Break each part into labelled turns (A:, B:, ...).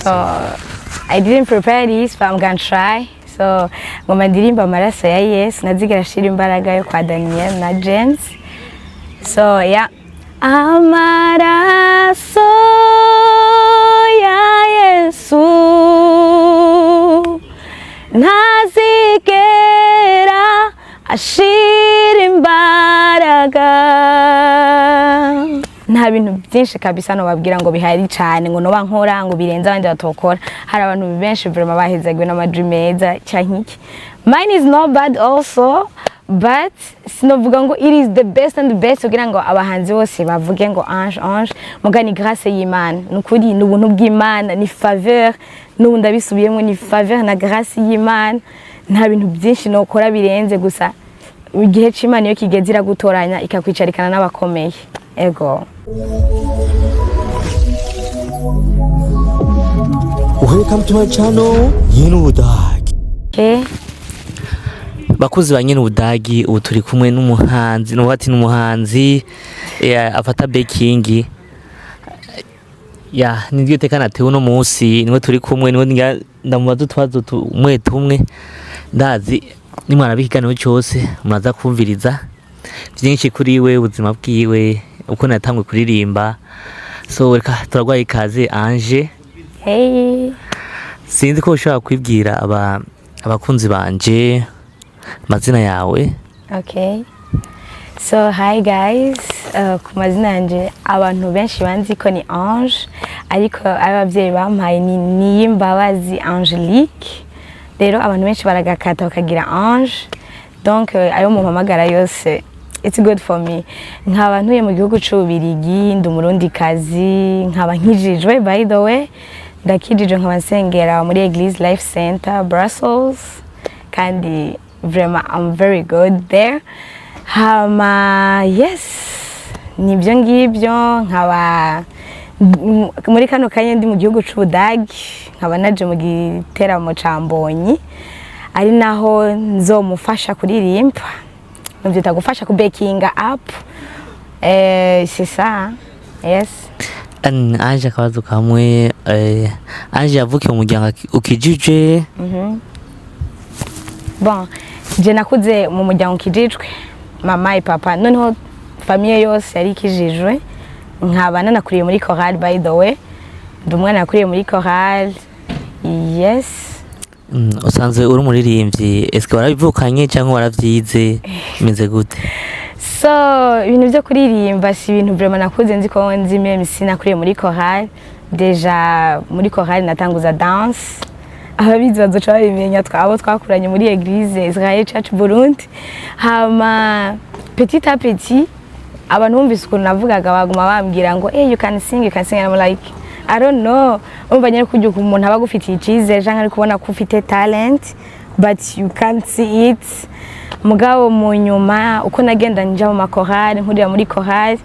A: So I didn't prepare this, but I'm gonna try. So ngoma ndirimba amaraso ya Yesu nazigira shira imbaraga yo kwa Daniella na James. So yeah, amaraso ya Yesu nazigera ashira imbaraga. Nta bintu byinshi kabisa no babwira ngo bihari cyane ngo no bankora ngo birenze abandi batokora. Hari abantu benshi vraiment bahezagwe n'amadri meza cyankiki. Mine is not bad also, but sinovuga ngo it is the best and the best kugira ngo abahanzi bose bavuge ngo Ange mugani grâce y'Imana. Nukuri n'ubuntu bw'Imana ni faveur n'ubundi abisubiyemo ni faveur na grâce y'Imana. Nta bintu byinshi no kora birenze gusa igihe c'Imana yo kigeze iragutoranya ikakwicarikana n'abakomeye. Ego.
B: Welcome to my channel, Yenubudagi.
A: Okay.
C: Bakuzi ba Yenubudagi, ubu turi kumwe n'umuhanzi, n'ubati n'umuhanzi afata baking. Ya, niryo tekana tewe no munsi, niwe turi kumwe, niwe ndamubaza utwazo tumwe ndazi nimwana bikiganiro cyose muraza kumviriza byinshi kuri we ubuzima bwiwe uko natangwe kuririmba. So reka turagwaye ikaze Ange.
A: Hey.
C: Sinzi ko ushaka kwibwira abakunzi banje mazina yawe.
A: Okay. So hi guys, ku mazina yanje abantu benshi banzi ko ni Ange, ariko abavyeyi bampaye ni Imbabazi Angelique. Rero abantu benshi baragakata bakagira Ange. Donc ayo mumpamagara yose it's good for me. Nkaba ntuye mu gihugu c'Ubiligi, ndi umurundi kazi, nkaba nkijijwe by the way. Ndakijijwe nkaba nsengera muri Eglise Life Center Brussels. Kandi vraiment I'm very good there. Yes. Nibyo ngibyo nkaba muri kano kanya ndi mu gihugu c'Ubudagi, nkaba naje mu giteramo ca Mbonyi. Ari naho nzomufasha kuririmba. Nvyita gufasha ku baking up. C'est ça. Yes.
C: Ange akabazo kamwe Ange yavukiye mu muryango ukijije.
A: Bon, je nakuze mu muryango ukijijwe. Mama et papa noneho famille yose yari ikijijwe. Nkaba nanakuriye muri chorale by the way. Ndi umwana nakuriye muri chorale. Yes.
C: Usanzwe uri umuririmbyi, eske warabivukanye cyangwa waravyize imeze gute?
A: So ibintu byo kuririmba si ibintu vraiment nakuze nzi ko nzi meme sinakuriye muri chorale. Deja muri chorale natanguza dance. Ababizi bazoca babimenya twabo twakuranye muri Eglise Israel Church Burundi. Hama petit à petit abantu bumvise ukuntu navugaga baguma bambwira ngo you can sing and I'm like I don't know. Umva nyine kujya ku muntu abagufitiye icyizere cyangwa ari kubona ko ufite talent but you can't see it. Mugabo mu nyuma uko nagenda nja mu makorali nkurira muri korali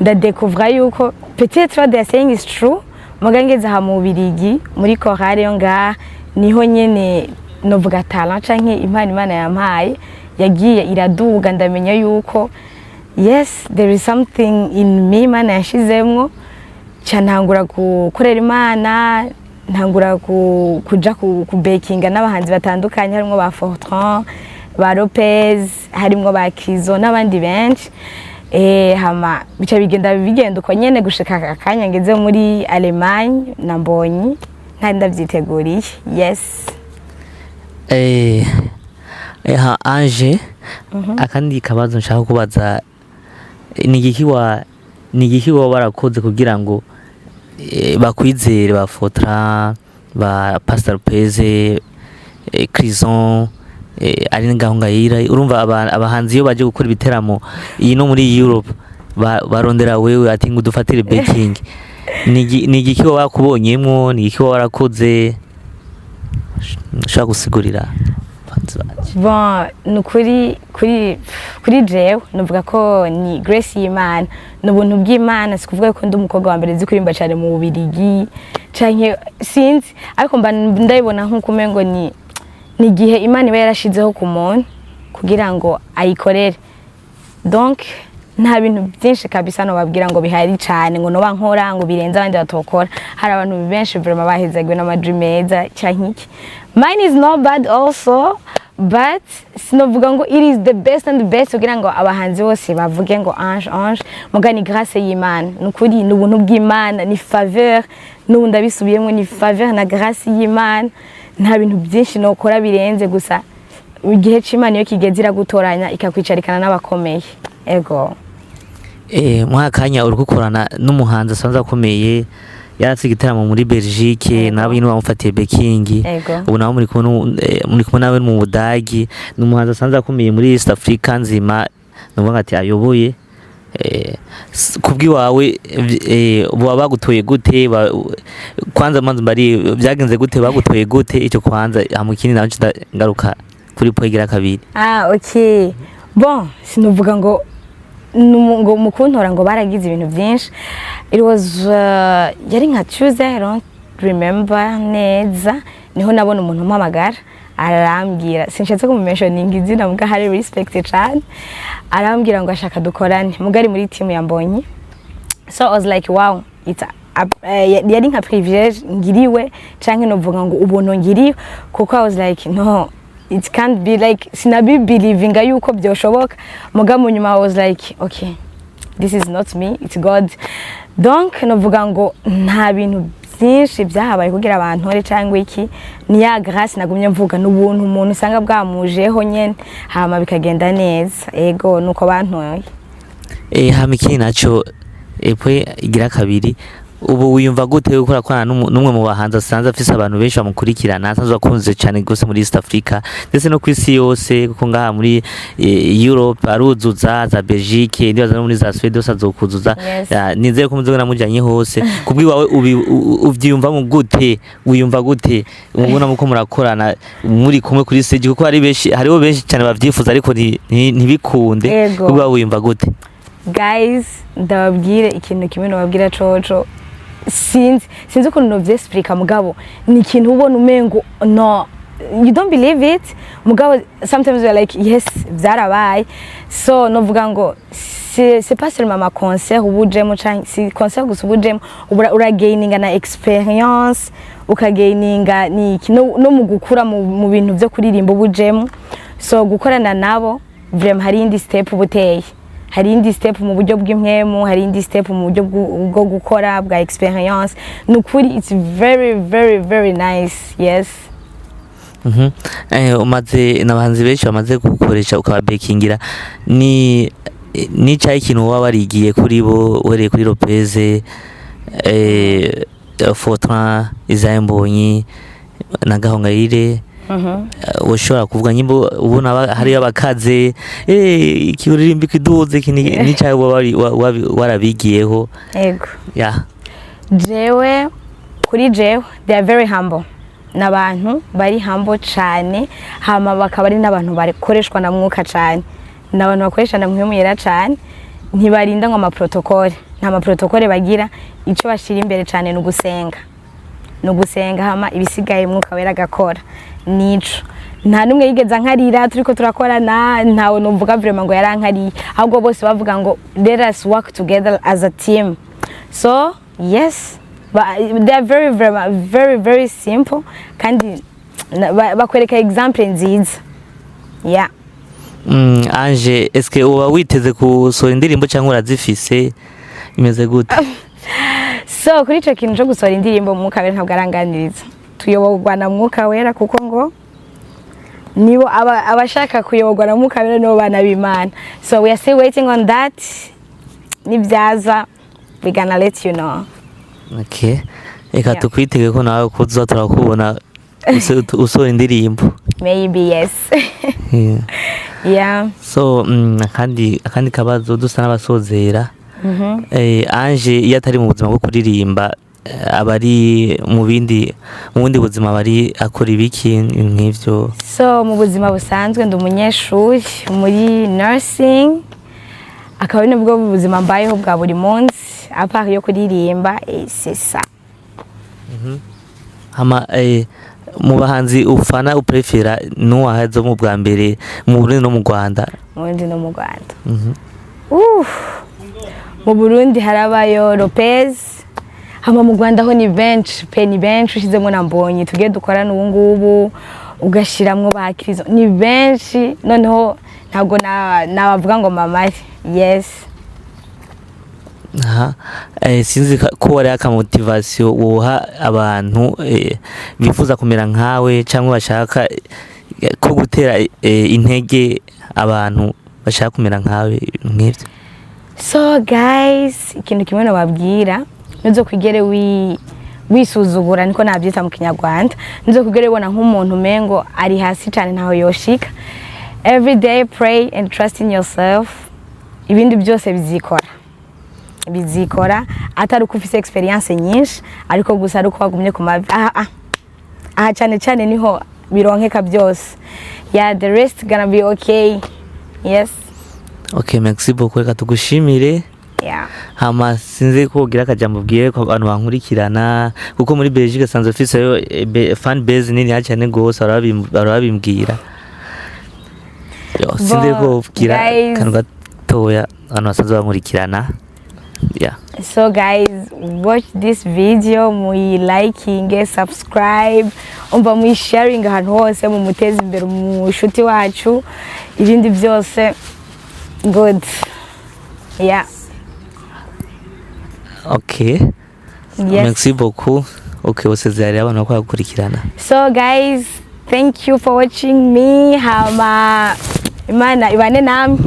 A: ndadekuvra yuko peut-être what they're saying is true. Mugangeze ha mu Bubiligi muri korali yo nga niho nyene novuga talent canke impano Imana yampaye yagiye iraduga ndamenya yuko yes there is something in me Imana yashizemwo. Ntangura gukorera Imana, ntangura kuja ku bakinga n'abahanzi batandukanye harimo ba Fortan, ba Lopez, harimo ba Chriso n'abandi benshi. Hama bica bigenda uko nyene gushika akanya ngeze muri Allemagne na Mbonyi ntari ndavyiteguriye. Yes.
C: Ange, akandi kabazo nshaka kubaza ni igiki wa barakoze kugira ngo bakwizere ba Fortran, ba Pastor Lopez, Chriso, Aline Gahongayire. Urumva abahanzi iyo baje gukora ibitaramo iyi no muri Europe barondera wewe ati ngo dufatire baking. Ni igiki wa bakubonyemwo, ni igiki wa warakoze ushaka gusigurira?
A: Bon, nukuri kuri jewe nuvuga ko ni grace y'Imana, n'ubuntu bw'Imana. Sikuvuga ko ndi umukobwa wa mbere zikurimba cyane mu Bubiligi canke sinzi, ariko mba ndayibona nko kumengo ni igihe Imana iba yarashizeho ku muntu kugira ngo ayikorere. Donc nta bintu byinshi kabisa no babwira ngo bihari cyane ngo no bankora ngo birenza abandi batokora. Hari abantu benshi vraiment bahezagwe n'amadream meza cyankiki. Mine is not bad also, but sinovuga ngo it is the best and the best kugira ngo abahanzi bose bavuge ngo Ange mugani grâce y'Imana. Nukuri ni ubuntu bw'Imana, ni faveur, n'ubundi abisubiyemo ni faveur na grâce y'Imana. Nta bintu byinshi nokora birenze gusa igihe c'Imana yo kigeze iragutoranya ikakwicarikana n'abakomeye. Ego.
C: Mwakanya uri gukorana n'umuhanzi asanzwe akomeye yaratse igitaramo muri Belgique nabo nyine bamufatiye Beking ubu naho muri kumwe nawe mu Budagi n'umuhanzi asanzwe akomeye muri East Africa nzima nuvuga ati ayoboye kubwi wawe bagutoye gute kwanza manzi bari byagenze gute bagutoye gute icyo kwanza hamukini naho ngaruka kuri poigira kabiri.
A: Okay, bon sinuvuga ngo mukuntora ngo baragize ibintu byinshi. It was yari nka Tuesday, I don't remember neza, niho nabona umuntu umpamagara arambwira, sinshatse kumumentioninga izina muga hari respect cyane, arambwira ngo ashaka dukorane mugari muri team ya Mbonyi. So I was like wow, it's yari nka privilege ngiriwe canke novuga ngo ubuntu ngiriwe kuko I was like no, it can't be like sinabi believing yuko byoshoboka muga mu nyuma I was like okay, this is not me, it's God. Donc novuga ngo nta bintu byinshi byahabaye kugira abantu ore cyangwa iki, ni ya grâce nagumye mvuga n'ubuntu umuntu usanga bwamujeho nyene hama bikagenda neza. Ego nuko bantoye.
C: Hamiki naco epwe igira kabiri ubu wiyumva gute gukora kwana numwe mu bahanzi asanzwe afise abantu benshi bamukurikirana asanzwe akunze cyane gose muri East Africa ndetse no kwisi yose kuko ngaha muri Europe aruzuza za Belgique ndibaza no muri za Sweden azokuzuza. Nizeye ko muzogana mujanye hose kubwi wawe uvyiyumva mu gute, wiyumva gute ubona muko murakorana muri kumwe kuri stage kuko hari benshi hariho benshi cyane bavyifuza ariko ntibikunde kubwi wawe wiyumva gute?
A: Guys, ndababwire ikintu kimwe no babwira coco sinzi ukuntu no vyesplika mugabo ni ikintu ubona umengo no, you don't believe it mugabo sometimes we are like yes byarabaye. So novuga ngo c'est pas seulement ma concert ubujemo canke si concert gusa ubujemo uragaininga na experience ukagaininga ni no mu gukura mu bintu byo kuririmba ubujemo. So gukorana nabo vraiment hari indi step buteye, hari indi step mu buryo bw'impwemu, hari indi step mu buryo bwo gukora bwa experience. Nukuri it's very very very nice. Yes.
C: Umaze nabahanzi benshi bamaze gukoresha ukaba bakingira ni cyayi kintu waba warigiye kuri bo wereye kuri Lopez Fortan, Israel Mbonyi na Gahongayire. Ushobora kuvuga nyimbo ubona hari abakaze ikiririmbi kiduze ni cyayi warabigiyeho.
A: Yego.
C: Yeah.
A: Jewe kuri jewe they are very humble. Nabantu bari humble cyane hama bakaba ari nabantu bakoreshwa na mwuka cyane, nabantu bakoresha na mwemu yera cyane, ntibarinda ngo ama protocole, nta ma protocole bagira. Ico bashira imbere cyane no gusenga hama ibisigaye mwuka wera gakora nico. Nta numwe yigeza nkarira turiko turakorana, ntawe numvuga vraiment ngo yarankariye, ahubwo bose bavuga ngo let us work together as a team. So yes, but they are very very very very simple kandi bakwereka example nziza. Yeah.
C: Ange, eske uba witeze kusohora indirimbo cyangwa urazifise imeze gute?
A: So kuri ico kintu cyo gusohora indirimbo mwuka wera ntabwo aranganiriza, tuyoborwa na mwuka wera kuko ngo nibo abashaka kuyoborwa na mwuka wera no bana b'Imana. So we are still waiting on that. Nibyaza we gonna let you know.
C: Okay. Eka tukwitege ko nawe kuza turakubona usohora indirimbo.
A: Maybe yes.
C: Yeah.
A: Yeah.
C: So akandi kabazo dusa n'abasozera. Ange iyo atari mu buzima bwo kuririmba abari mu bundi buzima bari akora ibiki nk'ivyo?
A: So mu buzima busanzwe ndi umunyeshuri muri nursing, akaba nibwo buzima mbayeho bwa buri munsi apart yo kuririmba. C'est ça.
C: Hama mu bahanzi ufana uprefera n'uwahazo mu bwa mbere mu Burundi no mu Rwanda?
A: Mu Burundi no mu Rwanda. mu Burundi harabayo Lopez, hama mu Rwanda ho ni bench ushizemo na Mbonyi tugiye dukorana ubu ngubu ugashiramwo ba Chriso ni benshi noneho ntabwo nabavuga ngo mamari. Yes.
C: Sinzi ko wari aka motivation woha abantu bifuza kumera nkawe cyangwa bashaka ko gutera intege abantu bashaka kumera nkawe nk'ibyo.
A: So guys, ikintu kimwe nababwira nuzo kwigere wisuzugura niko nabyita mu Kinyarwanda, nuzo kwigere bona nk'umuntu mengo ari hasi cyane ntaho yoshika. Every day pray and trust in yourself, ibindi byose bizikora atari uko ufise experience nyinshi ariko gusa ari uko wagumye ku mavi aha cyane niho bironkeka byose. Yeah, the rest gonna be okay. Yes.
C: Okay, merci beaucoup, reka tugushimire.
A: Yeah.
C: Hama sinzi ko ugira akajambo bwiye ko abantu bankurikirana kuko muri Belgique sanze office yo fan base nini cyane gose barabimbwira. Yo sinzi ko ugira kantu gatoya abantu basanzwe bankurikirana. Yeah.
A: So guys, watch this video, mu liking, subscribe, umva mu sharing ahantu hose mu muteza imbere mu shuti wacu ibindi byose good. Yeah.
C: Okay.
A: Yes.
C: Merci beaucoup. Okay, usezerere abantu ko bakurikirana.
A: So guys, thank you for watching me. Hama Imana ibane namwe.